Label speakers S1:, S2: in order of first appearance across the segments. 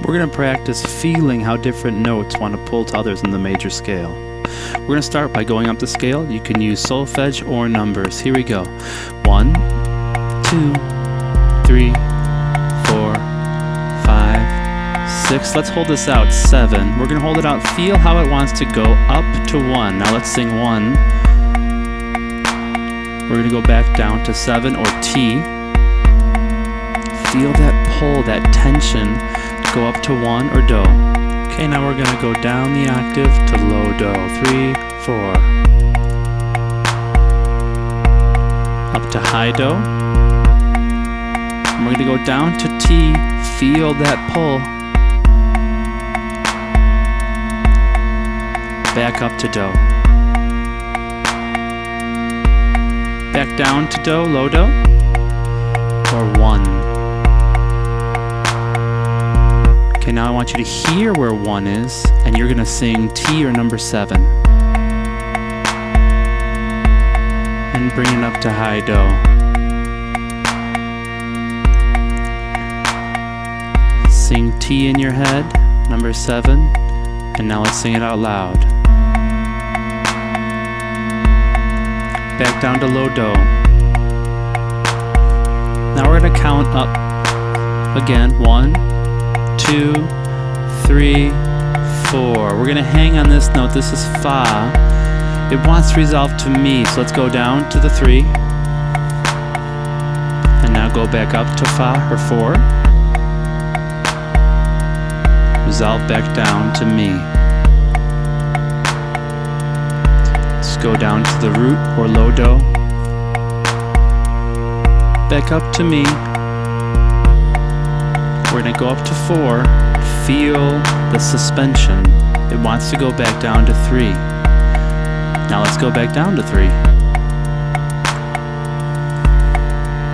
S1: we're going to practice feeling how different notes want to pull to others in the major scale. We're going to start by going up the scale. You can use solfege or numbers. Here we go. 1, 2, 3, 4, 5, 6. Let's hold this out. 7. We're going to hold it out. Feel how it wants to go up to 1. Now let's sing 1. We're going to go back down to 7 or T. Feel that pull, that tension to go up to 1 or Do. Okay, now we're going to go down the octave to low Do. 3, 4. Up to high Do. And we're going to go down to T. Feel that pull. Back up to Do. Back down to Do, low Do. Or 1. Okay, now I want you to hear where 1 is, and you're going to sing T or number 7. And bring it up to high Do. Sing T in your head, number 7, and now let's sing it out loud. Back down to low Do. Now we're going to count up again. 1, 2, 3, 4. We're going to hang on this note. This is Fa. It wants to resolve to Mi, so let's go down to the 3. And now go back up to Fa or 4. Resolve back down to Mi. Let's go down to the root or low Do. Back up to Mi. We're going to go up to 4. Feel the suspension. It wants to go back down to 3. Now let's go back down to 3.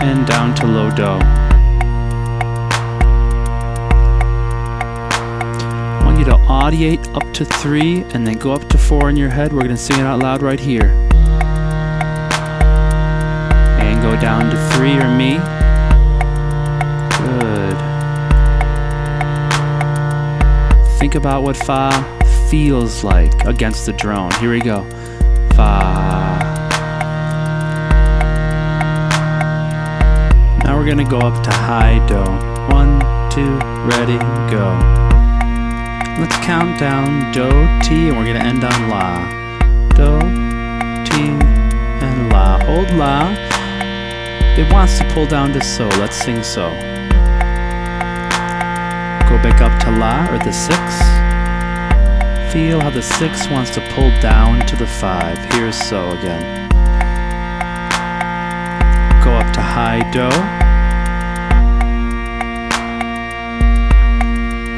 S1: And down to low Do. I want you to audiate up to 3 and then go up to 4 in your head. We're going to sing it out loud right here. And go down to 3 or Mi. Good. Think about what Fa feels like against the drone. Here we go. Fa. Now we're going to go up to high Do. 1, 2, ready, go. Let's count down Do, T, and we're going to end on La. Do, T, and La. Hold La. It wants to pull down to So. Let's sing So. Go back up to La or the 6. Feel how the 6 wants to pull down to the 5. Here's So again. Go up to high Do.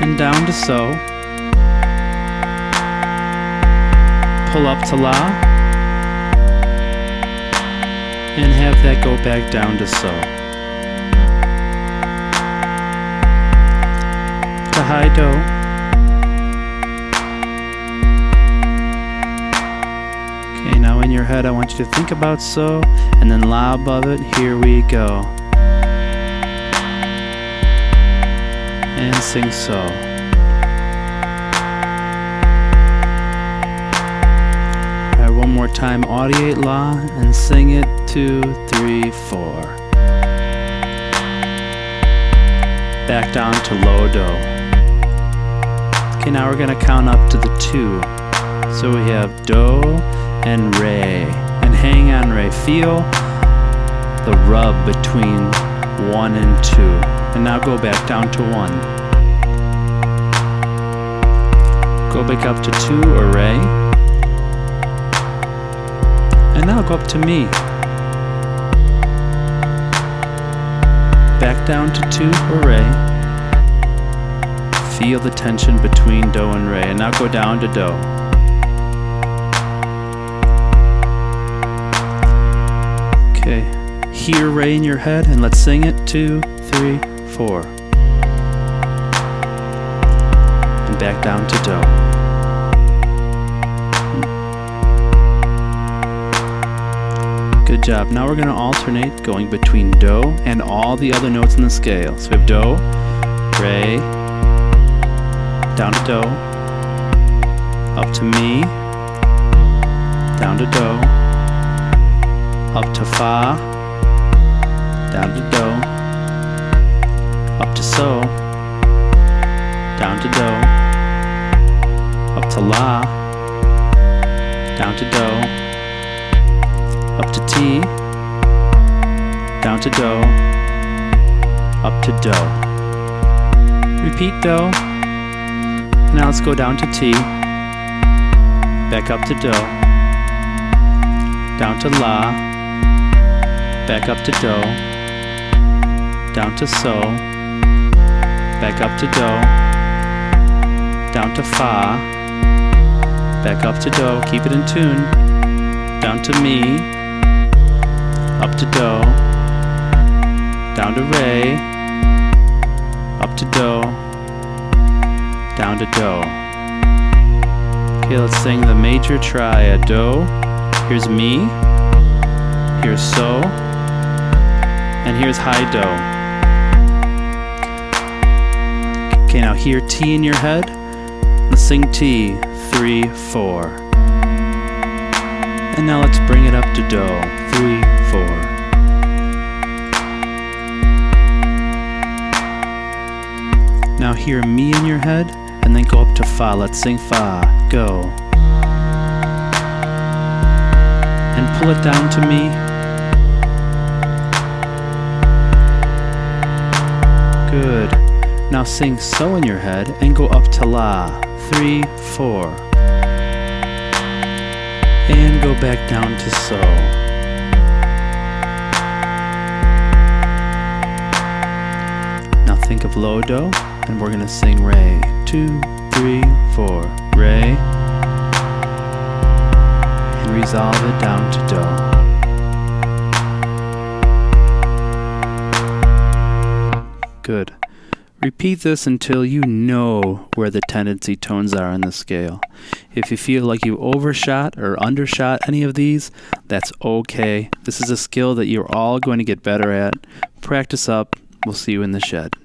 S1: And down to So. Pull up to La. And have that go back down to So. To high Do. Okay, now in your head I want you to think about So, and then La above it. Here we go. And sing So. Alright, one more time. Audiate La and sing it. 2, 3, 4. Back down to low Do. Okay, now we're going to count up to the 2. So we have Do and Re. And hang on, Re. Feel the rub between 1 and 2. And now go back down to 1. Go back up to 2 or Re. And now go up to Mi. Back down to 2 or Re. Feel the tension between Do and Re. And now go down to Do. Okay. Hear Re in your head and let's sing it. 2, 3, 4. And back down to Do. Good job. Now we're going to alternate going between Do and all the other notes in the scale. So we have Do, Re, down to do, up to mi, down to do, up to fa, down to do, up to so, down to do, up to la, down to do, up to ti, down to do, up to do. Repeat do. Now let's go down to ti, back up to do, down to la, back up to do, down to so, back up to do, down to fa, back up to do, keep it in tune, down to mi, up to do, down to re, up to do, down to do. Okay, let's sing the major triad. Do, here's mi, here's so, and here's high do. Okay, now hear ti in your head. Let's sing ti, 3, 4. And now let's bring it up to do, 3, 4. Now hear mi in your head, and then go up to fa. Let's sing fa, go. And pull it down to mi. Good. Now sing so in your head, and go up to la, 3, 4. And go back down to so. Now think of low do. And we're gonna sing re, 2, 3, 4, re, and resolve it down to do. Good. Repeat this until you know where the tendency tones are on the scale. If you feel like you overshot or undershot any of these, that's okay. This is a skill that you're all going to get better at. Practice up. We'll see you in the shed.